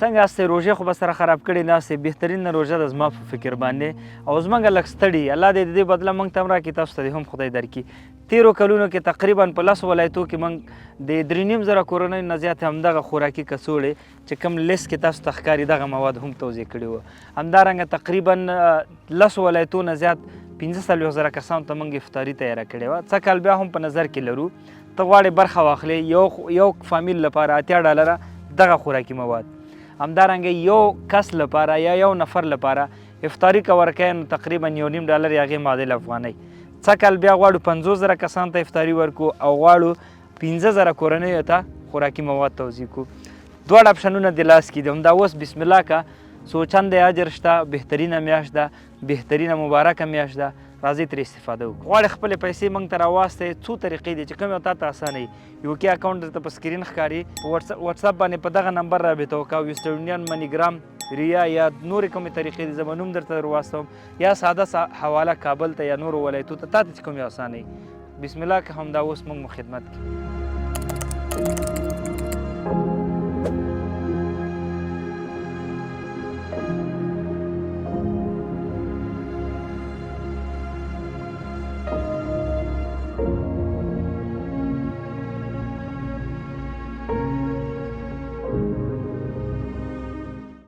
څنګه هستې؟ روژې خو به سره خراب کړې ناستې، بهترین روژه ده زما په فکر باندې، او زموږ لږ ستړي، الله دې د دې بدله موږ ته هم راکړي، تاسو ته دې هم خدای درکړي. تېرو کلونو کې تقریبا په 10 ولایتو کې موږ د 3.5 کورنیو نه زیات همدغه خوراکي کڅوړې چې کوم لیست کې تاسو ته ښکاري دغه مواد هم توزیع کړي وو. همدارنګه تقریبا 10 ولایتو نه زیات 45,000 کسانو ته موږ افطاري تیاره کړې وه. څه کال بیا هم په نظر کې لرو، ته غواړې برخه واخلې یو فامیل لپاره $80 دغه خوراکي مواد، همدارنګه یو کس لپاره یا یو نفر لپاره افطاري که ورکوې نو تقریبا $1.5 یا هغې معادل افغانۍ. څه کال بیا غواړو 50,000 کسانو ته افطاري ورکو او غواړو 15,000 کورنیو ته خوراکي مواد توزیع کړو. دواړه اپشنونه د لاس کې دي. همدا اوس بسم الله که سوچند اجر شته، بهترینه میاشت ده، بهترینه مبارکه میاشت ده، راځئ ترې استفاده وکړو. غواړې خپلې پیسې موږ ته راواستئ، څو طریقې دي چې کوم یو تا ته اسانه وي. UK اکاونټ درته په سکرین ښکاري، په واتساپ باندې په دغه نمبر رابطه وکړه، ویسټرن یونین، منیګرام، ریا یا نورې کومې طریقې دي، زه به نوم درته درواستوم، یا ساده حواله کابل ته یا نورو ولایتو ته، تا ته چې کوم یو اسانه وي. بسم الله که همدا اوس موږ مو خدمت کې